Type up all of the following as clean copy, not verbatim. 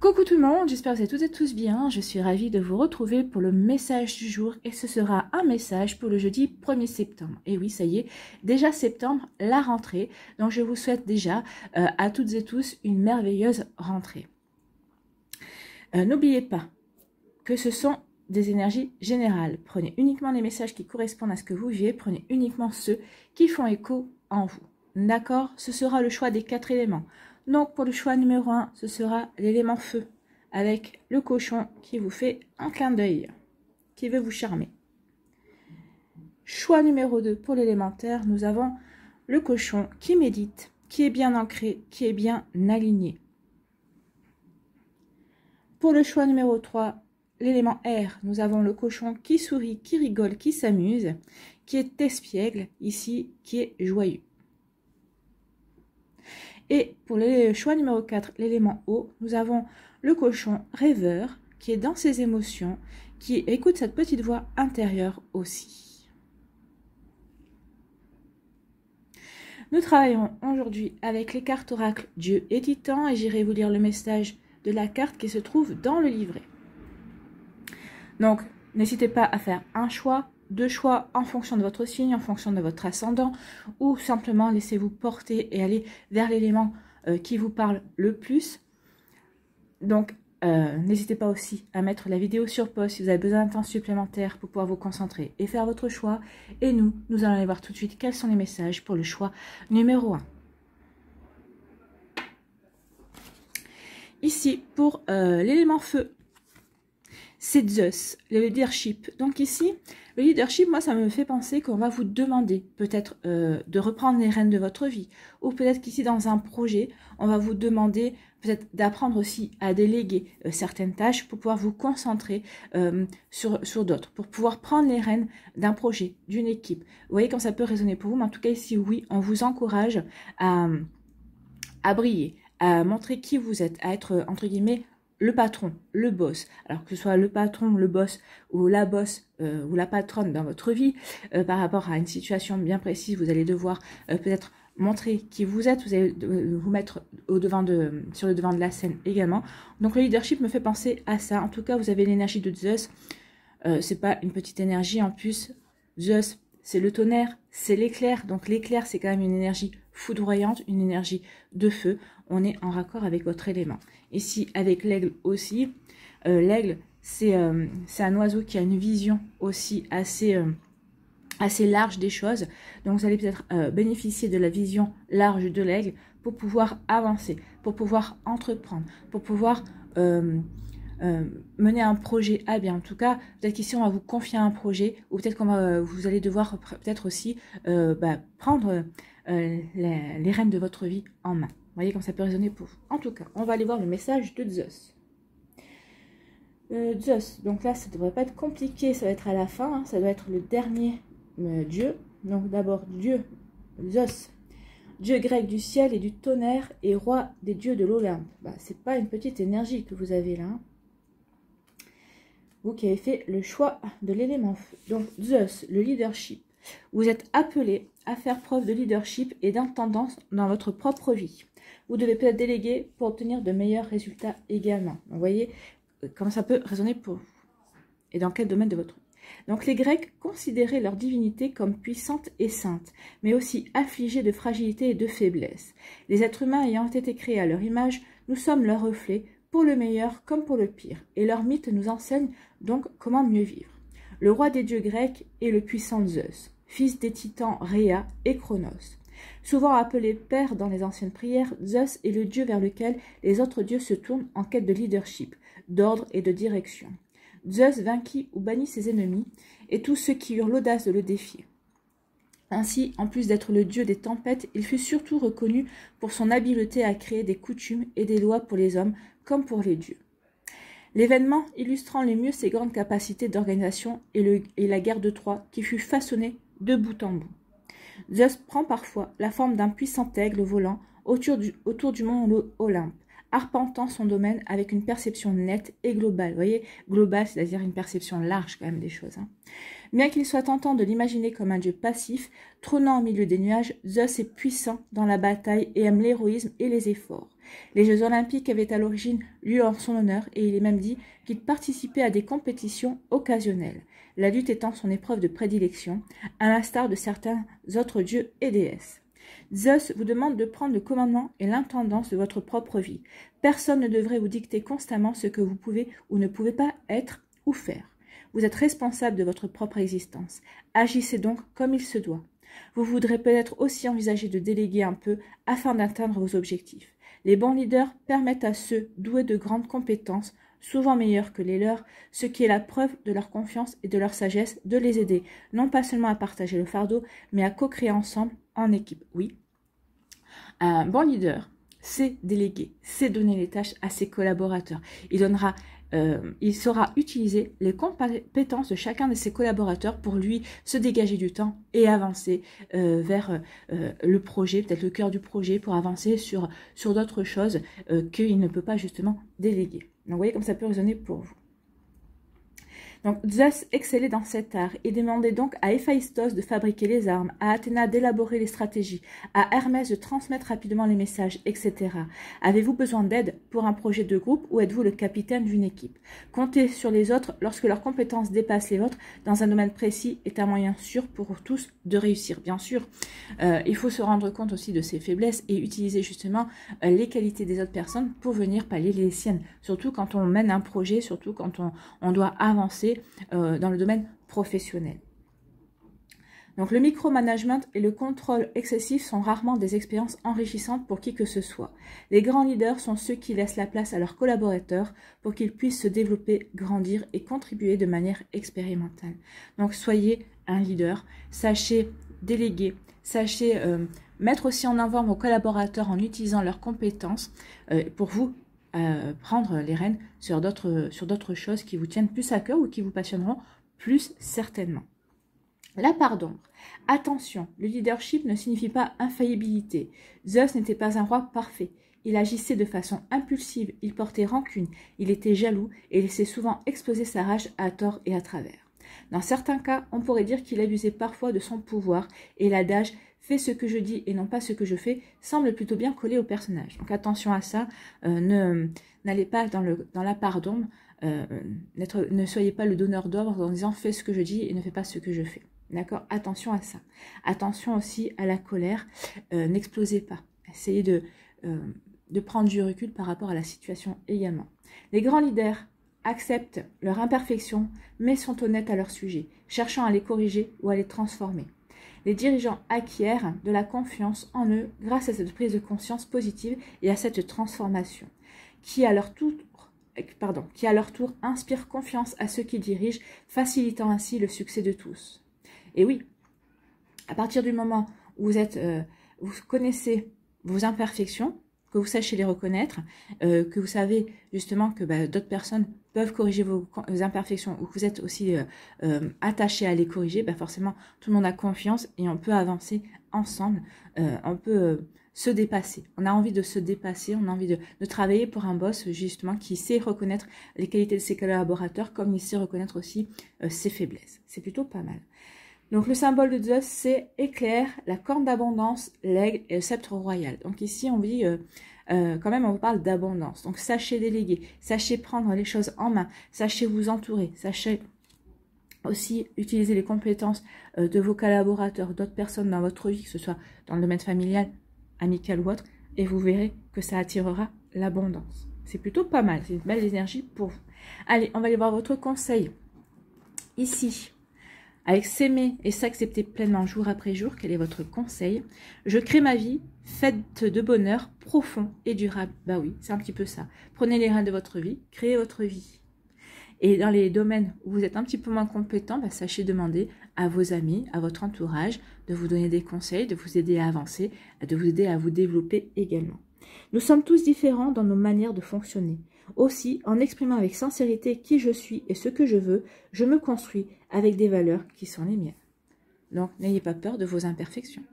Coucou tout le monde, j'espère que vous êtes toutes et tous bien. Je suis ravie de vous retrouver pour le message du jour et ce sera un message pour le jeudi 1er septembre. Et oui, ça y est, déjà septembre, la rentrée. Donc je vous souhaite déjà à toutes et tous une merveilleuse rentrée. N'oubliez pas que ce sont des énergies générales. Prenez uniquement les messages qui correspondent à ce que vous vivez. Prenez uniquement ceux qui font écho en vous. D'accord? Ce sera le choix des 4 éléments. Donc, pour le choix numéro 1, ce sera l'élément feu, avec le cochon qui vous fait un clin d'œil, qui veut vous charmer. Choix numéro 2, pour l'élémentaire, nous avons le cochon qui médite, qui est bien ancré, qui est bien aligné. Pour le choix numéro 3, l'élément air, nous avons le cochon qui sourit, qui rigole, qui s'amuse, qui est espiègle, ici, qui est joyeux. Et pour le choix numéro 4, l'élément eau, nous avons le cochon rêveur qui est dans ses émotions, qui écoute cette petite voix intérieure aussi. Nous travaillons aujourd'hui avec les cartes oracle Dieu et Titan et j'irai vous lire le message de la carte qui se trouve dans le livret. Donc, n'hésitez pas à faire un choix, 2 choix en fonction de votre signe, en fonction de votre ascendant, ou simplement laissez-vous porter et aller vers l'élément qui vous parle le plus. Donc, n'hésitez pas aussi à mettre la vidéo sur pause si vous avez besoin d'un temps supplémentaire pour pouvoir vous concentrer et faire votre choix. Et nous allons aller voir tout de suite quels sont les messages pour le choix numéro 1. Ici, pour l'élément feu, c'est Zeus, le leadership. Donc ici, le leadership, moi, ça me fait penser qu'on va vous demander peut-être de reprendre les rênes de votre vie. Ou peut-être qu'ici, dans un projet, on va vous demander peut-être d'apprendre aussi à déléguer certaines tâches pour pouvoir vous concentrer sur d'autres. Pour pouvoir prendre les rênes d'un projet, d'une équipe. Vous voyez comme ça peut résonner pour vous. Mais en tout cas, ici, oui, on vous encourage à briller, à montrer qui vous êtes, à être, entre guillemets, le patron, le boss, alors que ce soit le patron, le boss ou la boss ou la patronne dans votre vie, par rapport à une situation bien précise, vous allez devoir peut-être montrer qui vous êtes, vous allez vous mettre sur le devant de la scène également. Donc le leadership me fait penser à ça. En tout cas, vous avez l'énergie de Zeus, c'est pas une petite énergie en plus. Zeus, c'est le tonnerre, c'est l'éclair. Donc l'éclair, c'est quand même une énergie foudroyante, une énergie de feu. On est en raccord avec votre élément. Ici, avec l'aigle aussi. L'aigle, c'est un oiseau qui a une vision aussi assez large des choses. Donc, vous allez peut-être bénéficier de la vision large de l'aigle pour pouvoir avancer, pour pouvoir entreprendre, pour pouvoir mener un projet à bien. En tout cas, peut-être qu'ici, on va vous confier un projet ou peut-être vous allez devoir peut-être aussi prendre les rênes de votre vie en main. Vous voyez comme ça peut résonner pour vous. En tout cas, on va aller voir le message de Zeus. Zeus, donc là, ça ne devrait pas être compliqué, ça va être à la fin, hein, ça doit être le dernier dieu. Donc d'abord, Dieu, Zeus, dieu grec du ciel et du tonnerre et roi des dieux de l'Olympe. C'est pas une petite énergie que vous avez là. Hein. Vous qui avez fait le choix de l'élément feu. Donc Zeus, le leadership. Vous êtes appelé à faire preuve de leadership et d'intendance dans votre propre vie. Vous devez peut-être déléguer pour obtenir de meilleurs résultats également. Vous voyez comment ça peut résonner pour vous. Et dans quel domaine de votre vie. Donc les Grecs considéraient leur divinité comme puissante et sainte, mais aussi affligée de fragilité et de faiblesse. Les êtres humains ayant été créés à leur image, nous sommes leur reflet, pour le meilleur comme pour le pire. Et leur mythe nous enseigne donc comment mieux vivre. Le roi des dieux grecs est le puissant Zeus, fils des titans Rhea et Chronos. Souvent appelé père dans les anciennes prières, Zeus est le dieu vers lequel les autres dieux se tournent en quête de leadership, d'ordre et de direction. Zeus vainquit ou bannit ses ennemis et tous ceux qui eurent l'audace de le défier. Ainsi, en plus d'être le dieu des tempêtes, il fut surtout reconnu pour son habileté à créer des coutumes et des lois pour les hommes comme pour les dieux. L'événement illustrant le mieux ses grandes capacités d'organisation est la guerre de Troie qui fut façonnée de bout en bout. Zeus prend parfois la forme d'un puissant aigle volant autour du mont Olympe, arpentant son domaine avec une perception nette et globale. Vous voyez, globale, c'est-à-dire une perception large quand même des choses. Hein. Bien qu'il soit tentant de l'imaginer comme un dieu passif, trônant au milieu des nuages, Zeus est puissant dans la bataille et aime l'héroïsme et les efforts. Les Jeux Olympiques avaient à l'origine lieu en son honneur et il est même dit qu'il participait à des compétitions occasionnelles, la lutte étant son épreuve de prédilection, à l'instar de certains autres dieux et déesses. Zeus vous demande de prendre le commandement et l'intendance de votre propre vie. Personne ne devrait vous dicter constamment ce que vous pouvez ou ne pouvez pas être ou faire. Vous êtes responsable de votre propre existence. Agissez donc comme il se doit. Vous voudrez peut-être aussi envisager de déléguer un peu afin d'atteindre vos objectifs. Les bons leaders permettent à ceux doués de grandes compétences, souvent meilleures que les leurs, ce qui est la preuve de leur confiance et de leur sagesse, de les aider, non pas seulement à partager le fardeau, mais à co-créer ensemble en équipe. Oui, un bon leader, c'est déléguer, c'est donner les tâches à ses collaborateurs. Il saura utiliser les compétences de chacun de ses collaborateurs pour lui se dégager du temps et avancer vers le projet, peut-être le cœur du projet, pour avancer sur d'autres choses qu'il ne peut pas justement déléguer. Donc vous voyez comme ça peut résonner pour vous. Donc Zeus excellait dans cet art et demandait donc à Héphaïstos de fabriquer les armes, à Athéna d'élaborer les stratégies, à Hermès de transmettre rapidement les messages, etc. Avez-vous besoin d'aide pour un projet de groupe ou êtes-vous le capitaine d'une équipe? Comptez sur les autres lorsque leurs compétences dépassent les vôtres dans un domaine précis est un moyen sûr pour tous de réussir. Bien sûr, il faut se rendre compte aussi de ses faiblesses et utiliser justement les qualités des autres personnes pour venir pallier les siennes. Surtout quand on mène un projet, surtout quand on doit avancer dans le domaine professionnel. Donc le micromanagement et le contrôle excessif sont rarement des expériences enrichissantes pour qui que ce soit. Les grands leaders sont ceux qui laissent la place à leurs collaborateurs pour qu'ils puissent se développer, grandir et contribuer de manière expérimentale. Donc soyez un leader, sachez déléguer, sachez mettre aussi en avant vos collaborateurs en utilisant leurs compétences pour vous prendre les rênes sur d'autres choses qui vous tiennent plus à cœur ou qui vous passionneront plus certainement. La part d'ombre. Attention, le leadership ne signifie pas infaillibilité. Zeus n'était pas un roi parfait. Il agissait de façon impulsive, il portait rancune, il était jaloux et laissait souvent exploser sa rage à tort et à travers. Dans certains cas, on pourrait dire qu'il abusait parfois de son pouvoir et l'adage « fais ce que je dis et non pas ce que je fais » semble plutôt bien coller au personnage. Donc attention à ça, n'allez pas dans la part d'ombre, ne soyez pas le donneur d'ordre en disant « fais ce que je dis et ne fais pas ce que je fais ». D'accord? Attention à ça. Attention aussi à la colère, n'explosez pas. Essayez de prendre du recul par rapport à la situation également. Les grands leaders acceptent leur imperfection, mais sont honnêtes à leur sujet, cherchant à les corriger ou à les transformer. Les dirigeants acquièrent de la confiance en eux grâce à cette prise de conscience positive et à cette transformation, qui à leur tour inspire confiance à ceux qui dirigent, facilitant ainsi le succès de tous. Et oui, à partir du moment où vous connaissez vos imperfections, que vous sachiez les reconnaître, que vous savez justement que d'autres personnes peuvent corriger vos imperfections ou que vous êtes aussi attaché à les corriger, forcément tout le monde a confiance et on peut avancer ensemble, on peut se dépasser. On a envie de se dépasser, on a envie de travailler pour un boss justement qui sait reconnaître les qualités de ses collaborateurs comme il sait reconnaître aussi ses faiblesses. C'est plutôt pas mal. Donc le symbole de Zeus, c'est éclair, la corne d'abondance, l'aigle et le sceptre royal. Donc ici, on dit, quand même, on vous parle d'abondance. Donc sachez déléguer, sachez prendre les choses en main, sachez vous entourer, sachez aussi utiliser les compétences de vos collaborateurs, d'autres personnes dans votre vie, que ce soit dans le domaine familial, amical ou autre, et vous verrez que ça attirera l'abondance. C'est plutôt pas mal, c'est une belle énergie pour vous. Allez, on va aller voir votre conseil. Ici, avec s'aimer et s'accepter pleinement jour après jour, quel est votre conseil? Je crée ma vie, faite de bonheur profond et durable. Bah oui, c'est un petit peu ça. Prenez les rênes de votre vie, créez votre vie. Et dans les domaines où vous êtes un petit peu moins compétent, sachez demander à vos amis, à votre entourage, de vous donner des conseils, de vous aider à avancer, de vous aider à vous développer également. Nous sommes tous différents dans nos manières de fonctionner. Aussi, en exprimant avec sincérité qui je suis et ce que je veux, je me construis avec des valeurs qui sont les miennes. Donc, n'ayez pas peur de vos imperfections.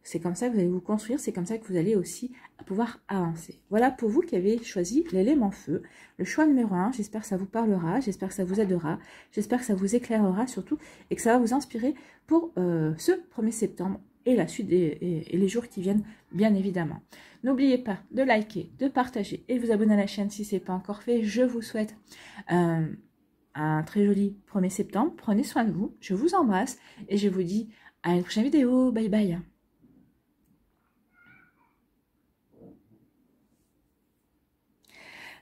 C'est comme ça que vous allez vous construire, c'est comme ça que vous allez aussi pouvoir avancer. Voilà pour vous qui avez choisi l'élément feu. Le choix numéro 1, j'espère que ça vous parlera, j'espère que ça vous aidera, j'espère que ça vous éclairera surtout et que ça va vous inspirer pour ce 1er septembre et la suite et les jours qui viennent, bien évidemment. N'oubliez pas de liker, de partager et de vous abonner à la chaîne si ce n'est pas encore fait. Je vous souhaite un très joli 1er septembre. Prenez soin de vous, je vous embrasse et je vous dis à une prochaine vidéo. Bye bye.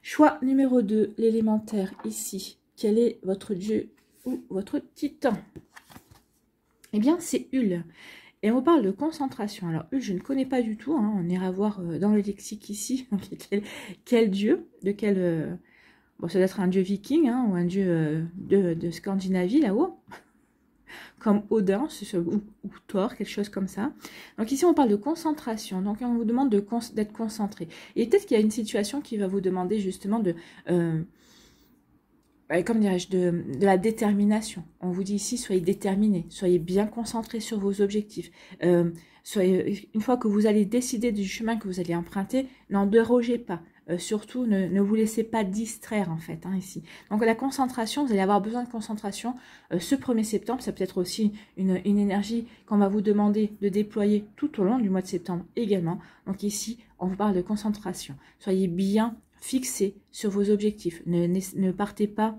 Choix numéro 2, l'élémentaire ici. Quel est votre dieu ou votre titan? Eh bien, c'est Hul. Et on parle de concentration. Alors, Hul, je ne connais pas du tout. Hein, on ira voir dans le lexique ici quel dieu, de quel... bon, ça doit être un dieu viking hein, ou un dieu de Scandinavie là-haut. Comme Odin ou Thor, quelque chose comme ça. Donc ici, on parle de concentration. Donc, on vous demande d'être concentré. Et peut-être qu'il y a une situation qui va vous demander justement de... comme dirais-je, de la détermination. On vous dit ici, soyez déterminés, soyez bien concentrés sur vos objectifs. Une fois que vous allez décider du chemin que vous allez emprunter, n'en dérogez pas. Surtout, ne vous laissez pas distraire, en fait, hein, ici. Donc, la concentration, vous allez avoir besoin de concentration. Ce 1er septembre, ça peut être aussi une énergie qu'on va vous demander de déployer tout au long du mois de septembre également. Donc, ici, on vous parle de concentration. Soyez bien fixés sur vos objectifs. Ne partez pas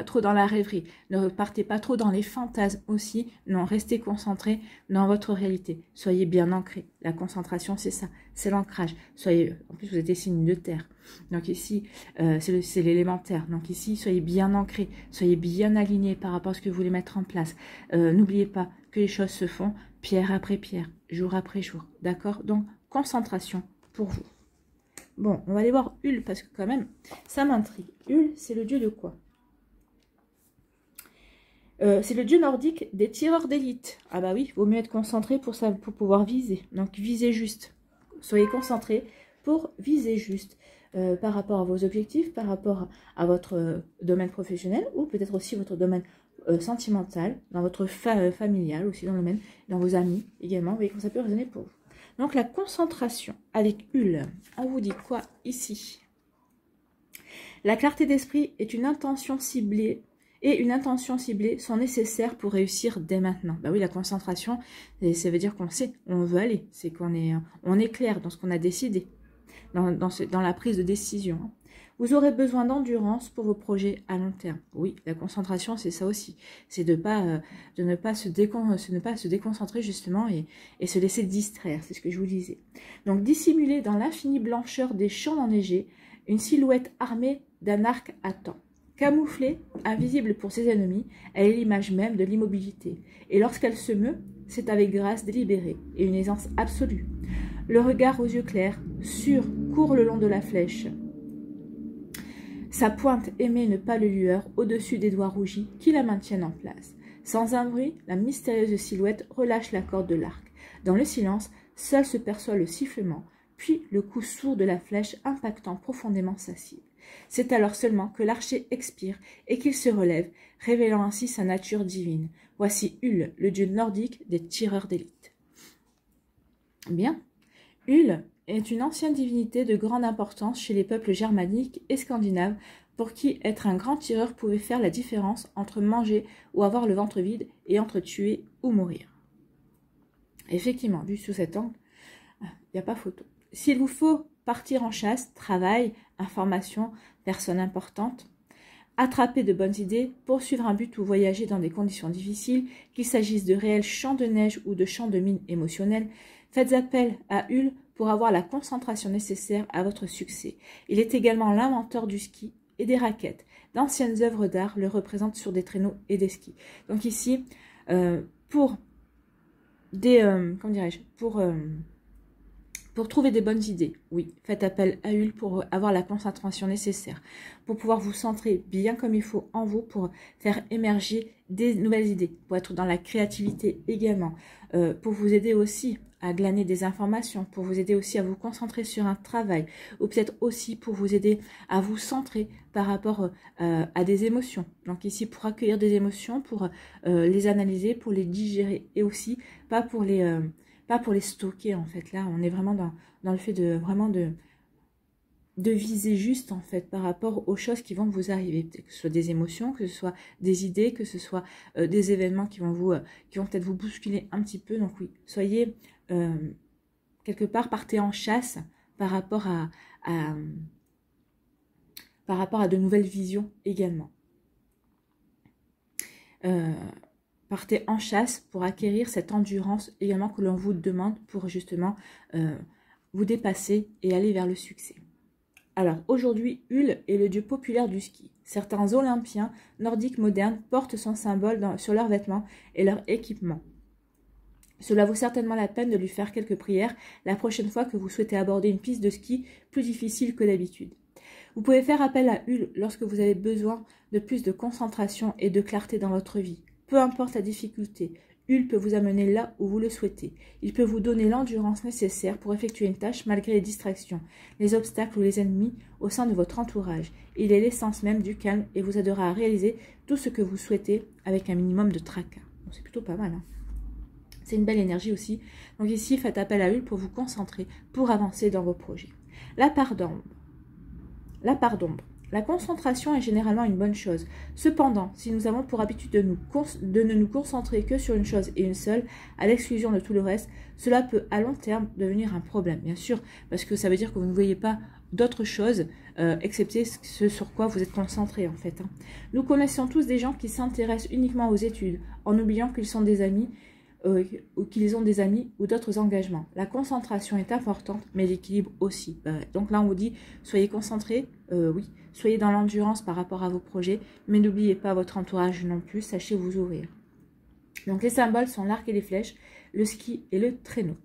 trop dans la rêverie. Ne partez pas trop dans les fantasmes aussi. Non, restez concentrés dans votre réalité. Soyez bien ancrés. La concentration, c'est ça. C'est l'ancrage. En plus, vous êtes des signes de terre. Donc ici, c'est l'élémentaire. Donc ici, soyez bien ancrés. Soyez bien alignés par rapport à ce que vous voulez mettre en place. N'oubliez pas que les choses se font pierre après pierre, jour après jour. D'accord? Donc, concentration pour vous. Bon, on va aller voir Hul, parce que quand même, ça m'intrigue. Hul, c'est le dieu de quoi? C'est le dieu nordique des tireurs d'élite. Ah bah oui, il vaut mieux être concentré pour pouvoir viser. Donc, visez juste. Soyez concentrés pour viser juste par rapport à vos objectifs, par rapport à votre domaine professionnel, ou peut-être aussi votre domaine sentimental, dans votre familial aussi, dans vos amis également. Vous voyez comment ça peut résonner pour vous. Donc, la concentration avec Hul, on vous dit quoi ici? La clarté d'esprit est une intention ciblée et une intention ciblée sont nécessaires pour réussir dès maintenant. Bah oui, la concentration, ça veut dire qu'on sait où on veut aller. C'est qu'on est clair dans ce qu'on a décidé, dans la prise de décision. Vous aurez besoin d'endurance pour vos projets à long terme. Oui, la concentration, c'est ça aussi. C'est de ne pas se déconcentrer justement et se laisser distraire. C'est ce que je vous disais. Donc, dissimuler dans l'infinie blancheur des champs enneigés une silhouette armée d'un arc à temps. Camouflée, invisible pour ses ennemis, elle est l'image même de l'immobilité. Et lorsqu'elle se meut, c'est avec grâce délibérée et une aisance absolue. Le regard aux yeux clairs, sûr, court le long de la flèche. Sa pointe émet une pâle lueur au-dessus des doigts rougis qui la maintiennent en place. Sans un bruit, la mystérieuse silhouette relâche la corde de l'arc. Dans le silence, seul se perçoit le sifflement, puis le coup sourd de la flèche impactant profondément sa cible. C'est alors seulement que l'archer expire et qu'il se relève, révélant ainsi sa nature divine. Voici Hul, le dieu nordique des tireurs d'élite. Bien. Hul est une ancienne divinité de grande importance chez les peuples germaniques et scandinaves pour qui être un grand tireur pouvait faire la différence entre manger ou avoir le ventre vide et entre tuer ou mourir. Effectivement, vu sous cet angle, il n'y a pas photo. S'il vous faut partir en chasse, travail, information, personne importante, attraper de bonnes idées, poursuivre un but ou voyager dans des conditions difficiles, qu'il s'agisse de réels champs de neige ou de champs de mines émotionnels, faites appel à Hul pour avoir la concentration nécessaire à votre succès. Il est également l'inventeur du ski et des raquettes. D'anciennes œuvres d'art le représentent sur des traîneaux et des skis. Donc ici, pour trouver des bonnes idées, oui, faites appel à Hul pour avoir la concentration nécessaire, pour pouvoir vous centrer bien comme il faut en vous, pour faire émerger des nouvelles idées, pour être dans la créativité également, pour vous aider aussi à glaner des informations, pour vous aider aussi à vous concentrer sur un travail, ou peut-être aussi pour vous aider à vous centrer par rapport à des émotions. Donc ici, pour accueillir des émotions, pour les analyser, pour les digérer, et aussi pas pour les stocker en fait. Là, on est vraiment dans le fait de viser juste en fait par rapport aux choses qui vont vous arriver, que ce soit des émotions, que ce soit des idées, que ce soit des événements qui vont peut-être vous bousculer un petit peu. Donc oui, soyez quelque part, partez en chasse par rapport à de nouvelles visions également. Partez en chasse pour acquérir cette endurance également que l'on vous demande pour justement vous dépasser et aller vers le succès. Alors, aujourd'hui, Hul est le dieu populaire du ski. Certains Olympiens nordiques modernes portent son symbole sur leurs vêtements et leur équipement. Cela vaut certainement la peine de lui faire quelques prières la prochaine fois que vous souhaitez aborder une piste de ski plus difficile que d'habitude. Vous pouvez faire appel à Hul lorsque vous avez besoin de plus de concentration et de clarté dans votre vie. Peu importe la difficulté, Hul peut vous amener là où vous le souhaitez. Il peut vous donner l'endurance nécessaire pour effectuer une tâche malgré les distractions, les obstacles ou les ennemis au sein de votre entourage. Il est l'essence même du calme et vous aidera à réaliser tout ce que vous souhaitez avec un minimum de tracas. C'est plutôt pas mal, hein. C'est une belle énergie aussi. Donc ici, faites appel à Hul pour vous concentrer, pour avancer dans vos projets. La part d'ombre. La concentration est généralement une bonne chose. Cependant, si nous avons pour habitude de ne nous concentrer que sur une chose et une seule, à l'exclusion de tout le reste, cela peut à long terme devenir un problème, bien sûr, parce que ça veut dire que vous ne voyez pas d'autres choses, excepté ce sur quoi vous êtes concentré en fait. Nous connaissons tous des gens qui s'intéressent uniquement aux études, en oubliant qu'ils sont des amis, ou qu'ils ont des amis ou d'autres engagements. La concentration est importante, mais l'équilibre aussi. Donc là, on vous dit, soyez concentrés, oui, soyez dans l'endurance par rapport à vos projets, mais n'oubliez pas votre entourage non plus, sachez vous ouvrir. Donc les symboles sont l'arc et les flèches, le ski et le traîneau.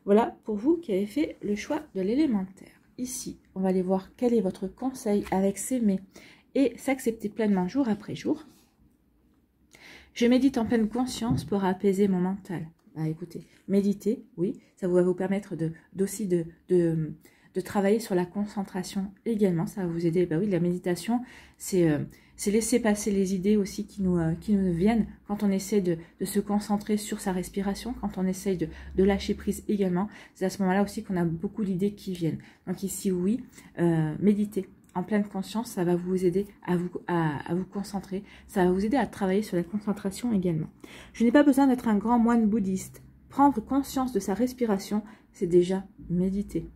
Voilà pour vous qui avez fait le choix de l'élémentaire. Ici, on va aller voir quel est votre conseil avec s'aimer et s'accepter pleinement jour après jour. Je médite en pleine conscience pour apaiser mon mental. Écoutez, méditer, oui, ça va vous permettre aussi de travailler sur la concentration également. Ça va vous aider. Oui, la méditation, c'est laisser passer les idées aussi qui nous viennent quand on essaie de se concentrer sur sa respiration, quand on essaye de lâcher prise également. C'est à ce moment-là aussi qu'on a beaucoup d'idées qui viennent. Donc ici, oui, méditer en pleine conscience, ça va vous aider à vous concentrer, ça va vous aider à travailler sur la concentration également. Je n'ai pas besoin d'être un grand moine bouddhiste. Prendre conscience de sa respiration, c'est déjà méditer.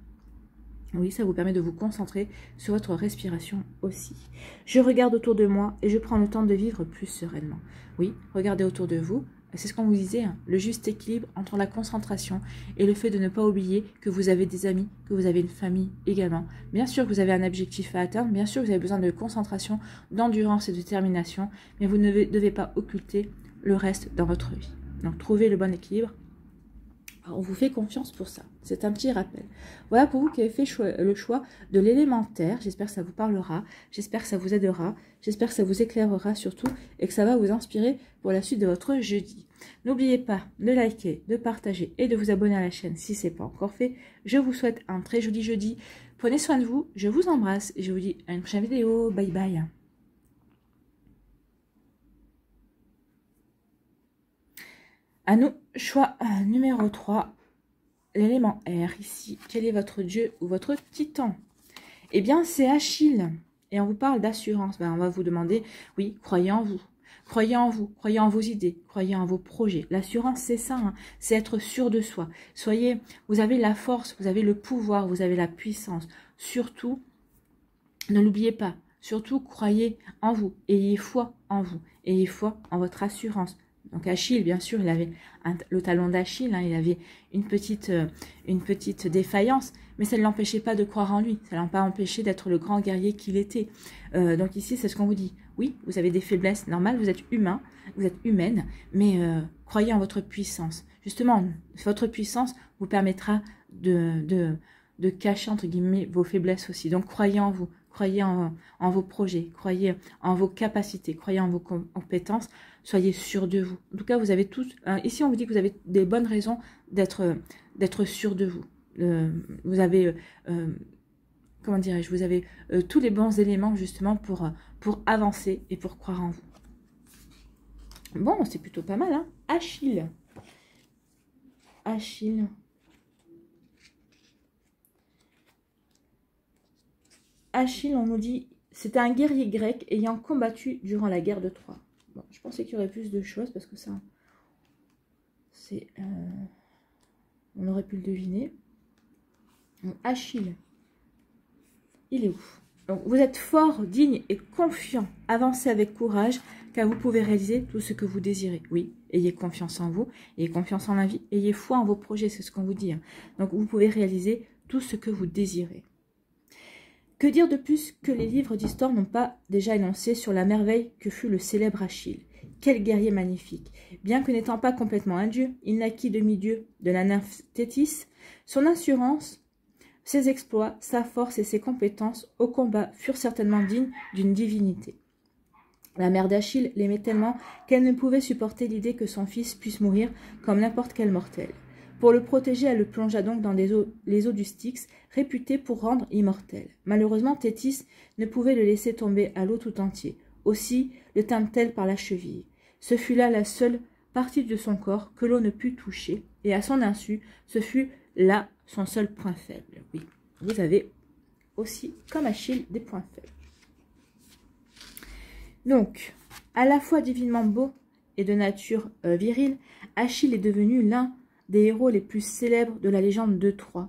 Oui, ça vous permet de vous concentrer sur votre respiration aussi. Je regarde autour de moi et je prends le temps de vivre plus sereinement. Oui, regardez autour de vous. C'est ce qu'on vous disait, hein, le juste équilibre entre la concentration et le fait de ne pas oublier que vous avez des amis, que vous avez une famille également. Bien sûr que vous avez un objectif à atteindre, bien sûr que vous avez besoin de concentration, d'endurance et de détermination, mais vous ne devez pas occulter le reste dans votre vie. Donc trouvez le bon équilibre. Alors, on vous fait confiance pour ça. C'est un petit rappel. Voilà pour vous qui avez fait le choix de l'élémentaire. J'espère que ça vous parlera. J'espère que ça vous aidera. J'espère que ça vous éclairera surtout et que ça va vous inspirer pour la suite de votre jeudi. N'oubliez pas de liker, de partager et de vous abonner à la chaîne si ce n'est pas encore fait. Je vous souhaite un très joli jeudi. Prenez soin de vous. Je vous embrasse et je vous dis à une prochaine vidéo. Bye bye. À nous, choix numéro 3, l'élément R ici. Quel est votre dieu ou votre titan? Eh bien, c'est Achille. Et on vous parle d'assurance. On va vous demander, oui, croyez en vous. Croyez en vous, croyez en vos idées, croyez en vos projets. L'assurance, c'est ça, hein, c'est être sûr de soi. Vous avez la force, vous avez le pouvoir, vous avez la puissance. Surtout, ne l'oubliez pas. Surtout, croyez en vous. Ayez foi en vous. Ayez foi en votre assurance. Donc Achille, bien sûr, il avait le talon d'Achille, hein, il avait une petite défaillance, mais ça ne l'empêchait pas de croire en lui, ça ne l'a pas empêché d'être le grand guerrier qu'il était. Donc ici, c'est ce qu'on vous dit. Oui, vous avez des faiblesses normales, vous êtes humain, vous êtes humaine, mais croyez en votre puissance. Justement, votre puissance vous permettra de de cacher, entre guillemets, vos faiblesses aussi. Donc, croyez en vous, croyez en vos projets, croyez en vos capacités, croyez en vos compétences, soyez sûr de vous. En tout cas, vous avez tous, ici on vous dit que vous avez des bonnes raisons d'être sûr de vous. Vous avez, comment dirais-je, vous avez tous les bons éléments justement pour avancer et pour croire en vous. Bon, c'est plutôt pas mal, hein. Achille. Achille. Achille, on nous dit, c'était un guerrier grec ayant combattu durant la guerre de Troie. Bon, je pensais qu'il y aurait plus de choses parce que ça, c'est, on aurait pu le deviner. Donc, Achille, il est où? Donc, vous êtes fort, digne et confiant. Avancez avec courage, car vous pouvez réaliser tout ce que vous désirez. Oui, ayez confiance en vous, ayez confiance en la vie, ayez foi en vos projets, c'est ce qu'on vous dit. Hein. Donc, vous pouvez réaliser tout ce que vous désirez. Que dire de plus que les livres d'histoire n'ont pas déjà énoncé sur la merveille que fut le célèbre Achille? Quel guerrier magnifique! Bien que n'étant pas complètement un dieu, il naquit demi-dieu de la nymphe Thétis. Son assurance, ses exploits, sa force et ses compétences au combat furent certainement dignes d'une divinité. La mère d'Achille l'aimait tellement qu'elle ne pouvait supporter l'idée que son fils puisse mourir comme n'importe quel mortel. Pour le protéger, elle le plongea donc dans les eaux du Styx, réputées pour rendre immortel. Malheureusement, Thétis ne pouvait le laisser tomber à l'eau tout entier. Aussi le tint-elle par la cheville. Ce fut là la seule partie de son corps que l'eau ne put toucher, et à son insu, ce fut là son seul point faible. Oui, vous avez aussi, comme Achille, des points faibles. Donc, à la fois divinement beau et de nature virile, Achille est devenu l'un des héros les plus célèbres de la légende de Troie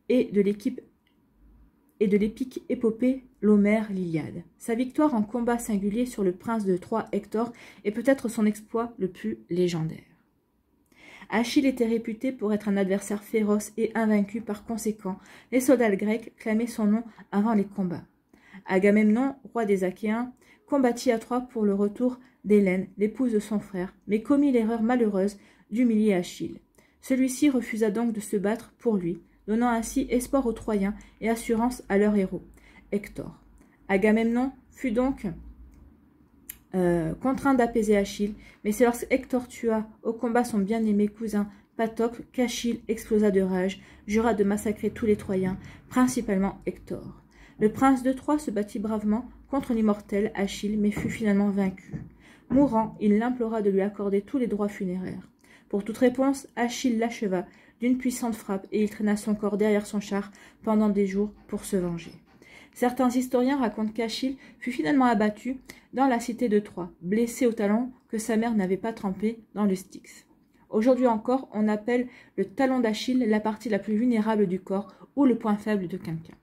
et de l'épique épopée l'Homère l'Iliade. Sa victoire en combat singulier sur le prince de Troie Hector est peut-être son exploit le plus légendaire. Achille était réputé pour être un adversaire féroce et invaincu. Par conséquent, les soldats grecs clamaient son nom avant les combats. Agamemnon, roi des Achéens, combattit à Troie pour le retour d'Hélène, l'épouse de son frère, mais commit l'erreur malheureuse d'humilier Achille. Celui-ci refusa donc de se battre pour lui, donnant ainsi espoir aux Troyens et assurance à leur héros, Hector. Agamemnon fut donc contraint d'apaiser Achille, mais c'est lorsque Hector tua au combat son bien-aimé cousin Patrocle qu'Achille explosa de rage, jura de massacrer tous les Troyens, principalement Hector. Le prince de Troie se battit bravement contre l'immortel Achille, mais fut finalement vaincu. Mourant, il l'implora de lui accorder tous les droits funéraires. Pour toute réponse, Achille l'acheva d'une puissante frappe et il traîna son corps derrière son char pendant des jours pour se venger. Certains historiens racontent qu'Achille fut finalement abattu dans la cité de Troie, blessé au talon que sa mère n'avait pas trempé dans le Styx. Aujourd'hui encore, on appelle le talon d'Achille la partie la plus vulnérable du corps ou le point faible de quelqu'un.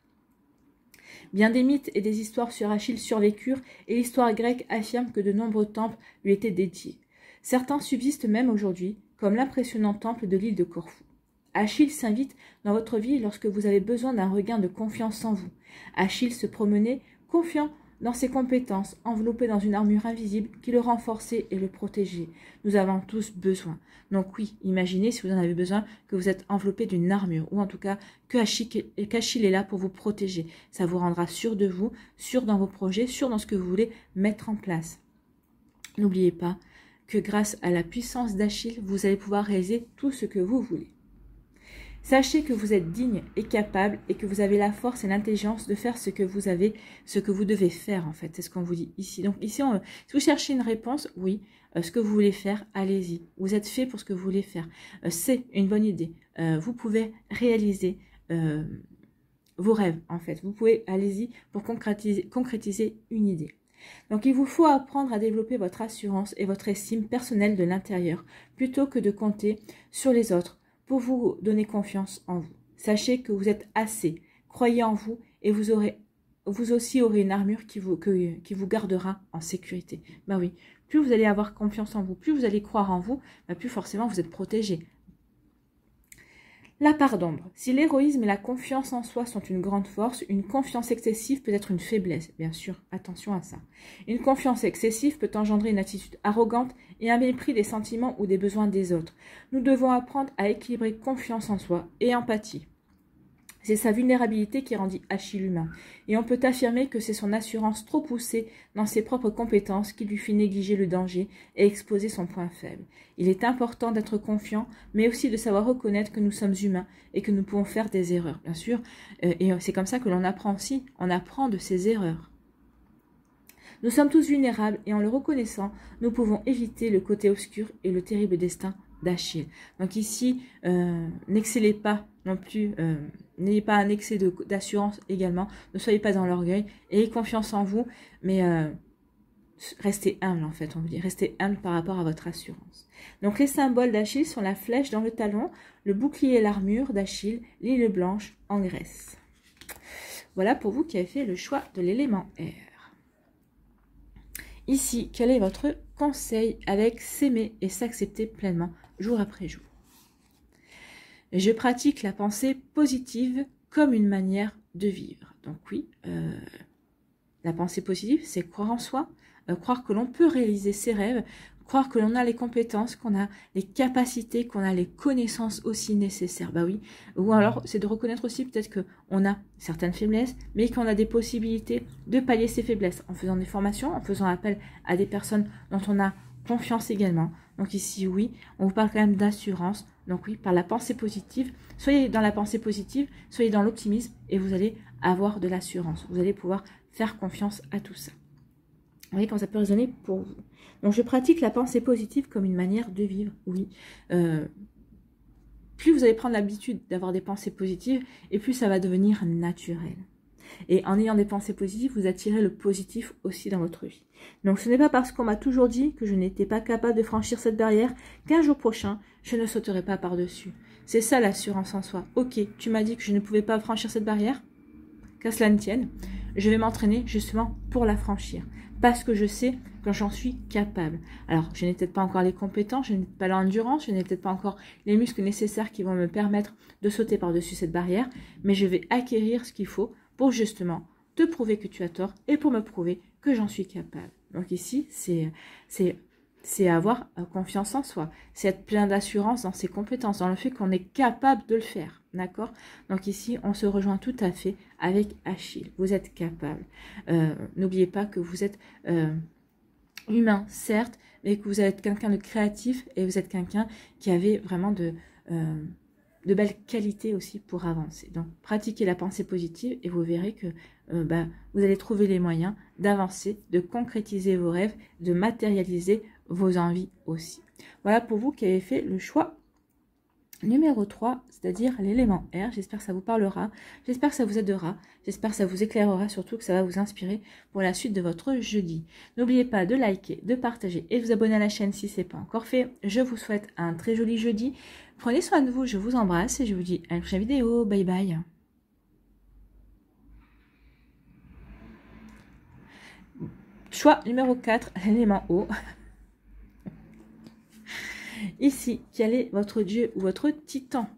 Bien des mythes et des histoires sur Achille survécurent et l'histoire grecque affirme que de nombreux temples lui étaient dédiés. Certains subsistent même aujourd'hui, comme l'impressionnant temple de l'île de Corfou. Achille s'invite dans votre vie lorsque vous avez besoin d'un regain de confiance en vous. Achille se promenait, confiant dans ses compétences, enveloppé dans une armure invisible qui le renforçait et le protégeait. Nous avons tous besoin. Donc oui, imaginez si vous en avez besoin que vous êtes enveloppé d'une armure, ou en tout cas qu'Achille est là pour vous protéger. Ça vous rendra sûr de vous, sûr dans vos projets, sûr dans ce que vous voulez mettre en place. N'oubliez pas que grâce à la puissance d'Achille, vous allez pouvoir réaliser tout ce que vous voulez. Sachez que vous êtes digne et capable et que vous avez la force et l'intelligence de faire ce que vous devez faire en fait. C'est ce qu'on vous dit ici. Donc ici, si vous cherchez une réponse, oui, ce que vous voulez faire, allez-y. Vous êtes fait pour ce que vous voulez faire. C'est une bonne idée. Vous pouvez réaliser vos rêves en fait. Vous pouvez, allez-y pour concrétiser une idée. Donc il vous faut apprendre à développer votre assurance et votre estime personnelle de l'intérieur plutôt que de compter sur les autres pour vous donner confiance en vous. Sachez que vous êtes assez, croyez en vous et vous aussi aurez une armure qui vous gardera en sécurité. Ben oui, plus vous allez avoir confiance en vous, plus vous allez croire en vous, ben plus forcément vous êtes protégé. La part d'ombre. Si l'héroïsme et la confiance en soi sont une grande force, une confiance excessive peut être une faiblesse. Bien sûr, attention à ça. Une confiance excessive peut engendrer une attitude arrogante et un mépris des sentiments ou des besoins des autres. Nous devons apprendre à équilibrer confiance en soi et empathie. C'est sa vulnérabilité qui rendit Achille humain. Et on peut affirmer que c'est son assurance trop poussée dans ses propres compétences qui lui fit négliger le danger et exposer son point faible. Il est important d'être confiant, mais aussi de savoir reconnaître que nous sommes humains et que nous pouvons faire des erreurs, bien sûr. Et c'est comme ça que l'on apprend aussi. On apprend de ses erreurs. Nous sommes tous vulnérables et en le reconnaissant, nous pouvons éviter le côté obscur et le terrible destin d'Achille. Donc ici, n'excellez pas non plus, n'ayez pas un excès d'assurance également, ne soyez pas dans l'orgueil, ayez confiance en vous, mais restez humble en fait, on vous dit, restez humble par rapport à votre assurance. Donc les symboles d'Achille sont la flèche dans le talon, le bouclier et l'armure d'Achille, l'île blanche en Grèce. Voilà pour vous qui avez fait le choix de l'élément air. Ici, quel est votre conseil avec s'aimer et s'accepter pleinement jour après jour? Je pratique la pensée positive comme une manière de vivre. Donc oui, la pensée positive, c'est croire en soi, croire que l'on peut réaliser ses rêves, croire que l'on a les compétences, qu'on a les capacités, qu'on a les connaissances aussi nécessaires. Bah oui. Ou alors, c'est de reconnaître aussi peut-être qu'on a certaines faiblesses, mais qu'on a des possibilités de pallier ces faiblesses en faisant des formations, en faisant appel à des personnes dont on a confiance également. Donc ici, oui, on vous parle quand même d'assurance. Donc oui, par la pensée positive, soyez dans la pensée positive, soyez dans l'optimisme et vous allez avoir de l'assurance. Vous allez pouvoir faire confiance à tout ça. Vous voyez comment ça peut résonner pour vous. Donc je pratique la pensée positive comme une manière de vivre, oui. Plus vous allez prendre l'habitude d'avoir des pensées positives, et plus ça va devenir naturel. Et en ayant des pensées positives, vous attirez le positif aussi dans votre vie. Donc ce n'est pas parce qu'on m'a toujours dit que je n'étais pas capable de franchir cette barrière qu'un jour prochain, je ne sauterai pas par-dessus. C'est ça l'assurance en soi. Ok, tu m'as dit que je ne pouvais pas franchir cette barrière, qu'à cela ne tienne, je vais m'entraîner justement pour la franchir. Parce que je sais que j'en suis capable. Alors, je n'ai peut-être pas encore les compétences, je n'ai pas l'endurance, je n'ai peut-être pas encore les muscles nécessaires qui vont me permettre de sauter par-dessus cette barrière, mais je vais acquérir ce qu'il faut pour justement te prouver que tu as tort et pour me prouver que j'en suis capable. Donc ici, c'est avoir confiance en soi, c'est être plein d'assurance dans ses compétences, dans le fait qu'on est capable de le faire, d'accord? Donc ici, on se rejoint tout à fait avec Achille, vous êtes capable. N'oubliez pas que vous êtes humain, certes, mais que vous êtes quelqu'un de créatif et vous êtes quelqu'un qui avait vraiment de belles qualités aussi pour avancer. Donc, pratiquez la pensée positive et vous verrez que vous allez trouver les moyens d'avancer, de concrétiser vos rêves, de matérialiser vos envies aussi. Voilà pour vous qui avez fait le choix numéro 3, c'est-à-dire l'élément R. J'espère que ça vous parlera, j'espère que ça vous aidera, j'espère que ça vous éclairera, surtout que ça va vous inspirer pour la suite de votre jeudi. N'oubliez pas de liker, de partager et de vous abonner à la chaîne si ce n'est pas encore fait. Je vous souhaite un très joli jeudi. Prenez soin de vous, je vous embrasse et je vous dis à une prochaine vidéo. Bye bye. Choix numéro 4, l'élément O. Ici, quel est votre dieu ou votre titan?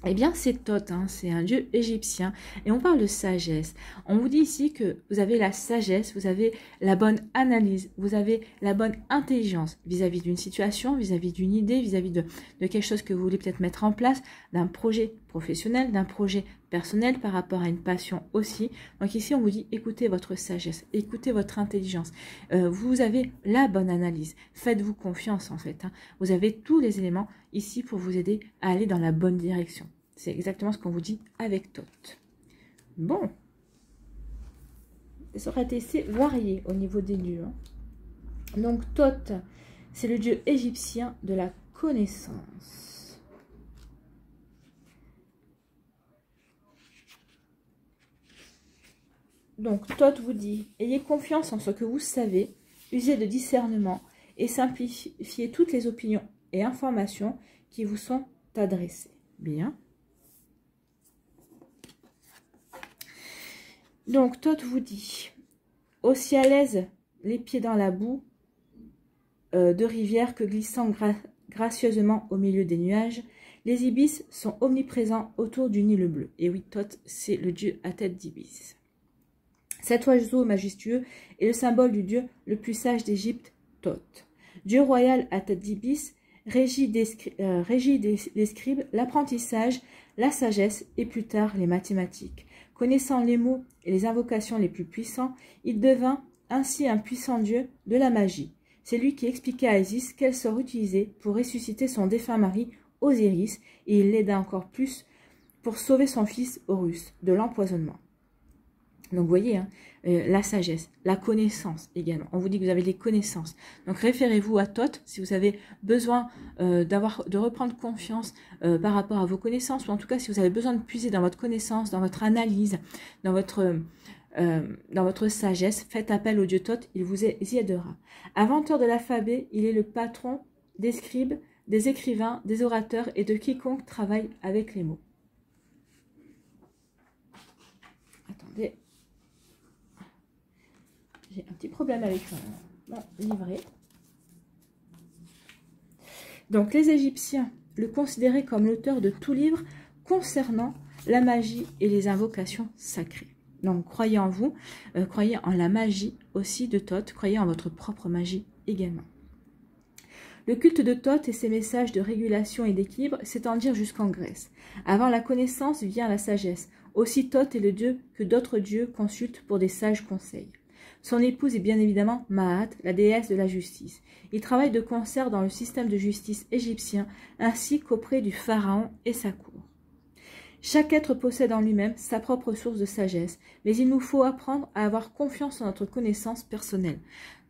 Eh bien, c'est Thoth, hein, c'est un dieu égyptien et on parle de sagesse. On vous dit ici que vous avez la sagesse, vous avez la bonne analyse, vous avez la bonne intelligence vis-à-vis d'une situation, vis-à-vis d'une idée, vis-à-vis de quelque chose que vous voulez peut-être mettre en place, d'un projet professionnel, d'un projet personnel par rapport à une passion aussi. Donc ici, on vous dit écoutez votre sagesse, écoutez votre intelligence. Vous avez la bonne analyse. Faites-vous confiance en fait. Hein. Vous avez tous les éléments ici pour vous aider à aller dans la bonne direction. C'est exactement ce qu'on vous dit avec Thoth. Bon. Ça aurait été assez varié au niveau des dieux. Hein. Donc Thoth, c'est le dieu égyptien de la connaissance. Donc Thoth vous dit, ayez confiance en ce que vous savez, usez de discernement et simplifiez toutes les opinions et informations qui vous sont adressées. Bien. Donc, Thoth vous dit, aussi à l'aise, les pieds dans la boue de rivière que glissant gracieusement au milieu des nuages, les ibis sont omniprésents autour du Nil bleu. Et oui, Thoth, c'est le dieu à tête d'ibis. Cet oiseau majestueux est le symbole du dieu le plus sage d'Égypte, Thoth. Dieu royal à tête d'ibis, régit des scribes l'apprentissage, la sagesse et plus tard les mathématiques. Connaissant les mots et les invocations les plus puissants, il devint ainsi un puissant dieu de la magie. C'est lui qui expliqua à Isis quel sort utiliser pour ressusciter son défunt mari Osiris, et il l'aida encore plus pour sauver son fils Horus de l'empoisonnement. Donc vous voyez, hein, la sagesse, la connaissance également. On vous dit que vous avez des connaissances. Donc référez-vous à Thoth si vous avez besoin de reprendre confiance par rapport à vos connaissances, ou en tout cas si vous avez besoin de puiser dans votre connaissance, dans votre analyse, dans votre sagesse, faites appel au dieu Thoth, il vous y aidera. Inventeur de l'alphabet, il est le patron des scribes, des écrivains, des orateurs et de quiconque travaille avec les mots. Attendez. J'ai un petit problème avec mon livret. Donc, les Égyptiens le considéraient comme l'auteur de tout livre concernant la magie et les invocations sacrées. Donc, croyez en vous, croyez en la magie aussi de Thoth, croyez en votre propre magie également. Le culte de Thoth et ses messages de régulation et d'équilibre s'étendirent jusqu'en Grèce. Avant la connaissance vient la sagesse. Aussi Thoth est le dieu que d'autres dieux consultent pour des sages conseils. Son épouse est bien évidemment Maat, la déesse de la justice. Il travaille de concert dans le système de justice égyptien ainsi qu'auprès du pharaon et sa cour. Chaque être possède en lui-même sa propre source de sagesse, mais il nous faut apprendre à avoir confiance en notre connaissance personnelle.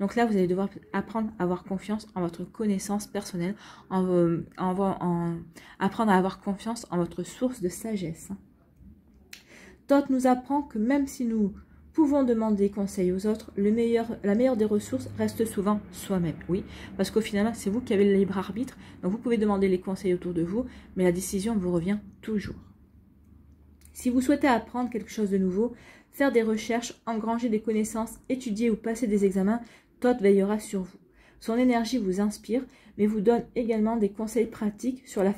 Donc là, vous allez devoir apprendre à avoir confiance en votre connaissance personnelle, apprendre à avoir confiance en votre source de sagesse. Thoth nous apprend que même si nous pouvons demander conseil aux autres, la meilleure des ressources reste souvent soi-même. Oui, parce qu'au final, c'est vous qui avez le libre arbitre, donc vous pouvez demander les conseils autour de vous, mais la décision vous revient toujours. Si vous souhaitez apprendre quelque chose de nouveau, faire des recherches, engranger des connaissances, étudier ou passer des examens, Thoth veillera sur vous. Son énergie vous inspire, mais vous donne également des conseils pratiques sur la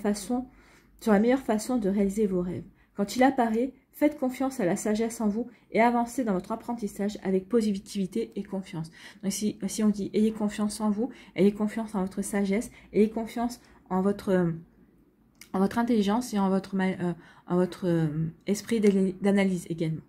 meilleure façon de réaliser vos rêves. Quand il apparaît, faites confiance à la sagesse en vous et avancez dans votre apprentissage avec positivité et confiance. Donc si on dit ayez confiance en vous, ayez confiance en votre sagesse, ayez confiance en votre intelligence et en votre esprit d'analyse également.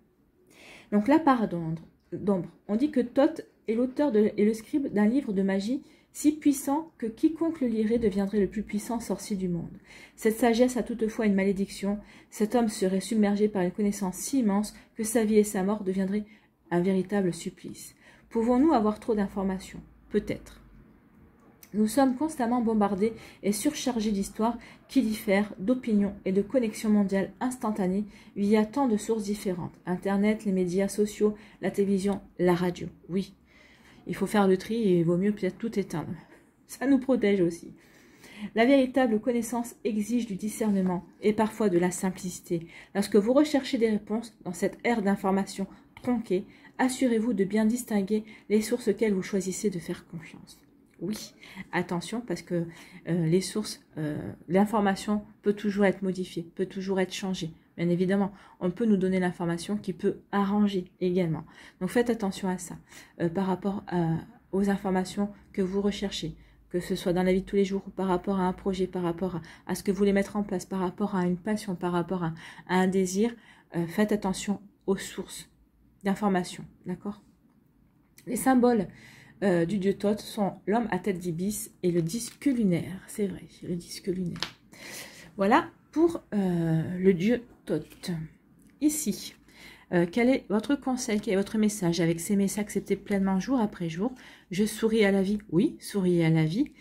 Donc la part d'ombre. On dit que Thoth est l'auteur et le scribe d'un livre de magie si puissant que quiconque le lirait deviendrait le plus puissant sorcier du monde. Cette sagesse a toutefois une malédiction. Cet homme serait submergé par une connaissance si immense que sa vie et sa mort deviendraient un véritable supplice. Pouvons-nous avoir trop d'informations? Peut-être. Nous sommes constamment bombardés et surchargés d'histoires qui diffèrent, d'opinions et de connexions mondiales instantanées via tant de sources différentes. Internet, les médias sociaux, la télévision, la radio. Oui, il faut faire le tri et il vaut mieux peut-être tout éteindre. Ça nous protège aussi. La véritable connaissance exige du discernement et parfois de la simplicité. Lorsque vous recherchez des réponses dans cette ère d'information tronquée, assurez-vous de bien distinguer les sources auxquelles vous choisissez de faire confiance. Oui, attention parce que les sources, l'information peut toujours être modifiée, peut toujours être changée. Bien évidemment, on peut nous donner l'information qui peut arranger également. Donc faites attention à ça par rapport aux informations que vous recherchez, que ce soit dans la vie de tous les jours ou par rapport à un projet, par rapport à ce que vous voulez mettre en place, par rapport à une passion, par rapport à un désir. Faites attention aux sources d'informations, d'accord? Les symboles du dieu Thoth sont l'homme à tête d'ibis et le disque lunaire. C'est vrai, le disque lunaire. Voilà pour le dieu Thoth. Ici, quel est votre conseil, quel est votre message? Avec ces messages acceptés pleinement jour après jour. Je souris à la vie. Oui, souriez à la vie.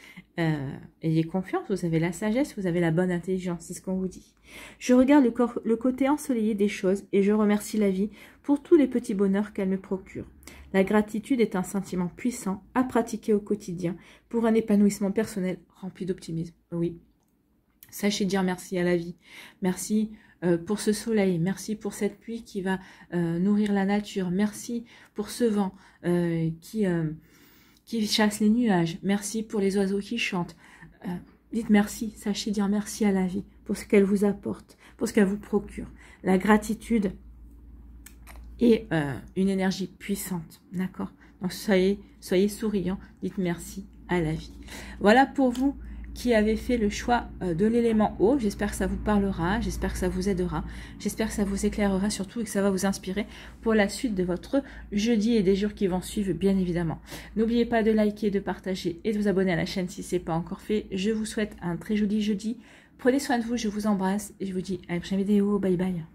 Ayez confiance, vous avez la sagesse, vous avez la bonne intelligence, c'est ce qu'on vous dit. Je regarde le côté ensoleillé des choses et je remercie la vie pour tous les petits bonheurs qu'elle me procure. La gratitude est un sentiment puissant à pratiquer au quotidien pour un épanouissement personnel rempli d'optimisme. Oui, sachez dire merci à la vie. Merci pour ce soleil, merci pour cette pluie qui va nourrir la nature. Merci pour ce vent qui chasse les nuages. Merci pour les oiseaux qui chantent. Dites merci, sachez dire merci à la vie pour ce qu'elle vous apporte, pour ce qu'elle vous procure. La gratitude est une énergie puissante, d'accord? Donc soyez souriants, dites merci à la vie. Voilà pour vous qui avez fait le choix de l'élément eau. J'espère que ça vous parlera, j'espère que ça vous aidera, j'espère que ça vous éclairera surtout et que ça va vous inspirer pour la suite de votre jeudi et des jours qui vont suivre, bien évidemment. N'oubliez pas de liker, de partager et de vous abonner à la chaîne si ce n'est pas encore fait. Je vous souhaite un très joli jeudi. Prenez soin de vous, je vous embrasse et je vous dis à la prochaine vidéo. Bye bye.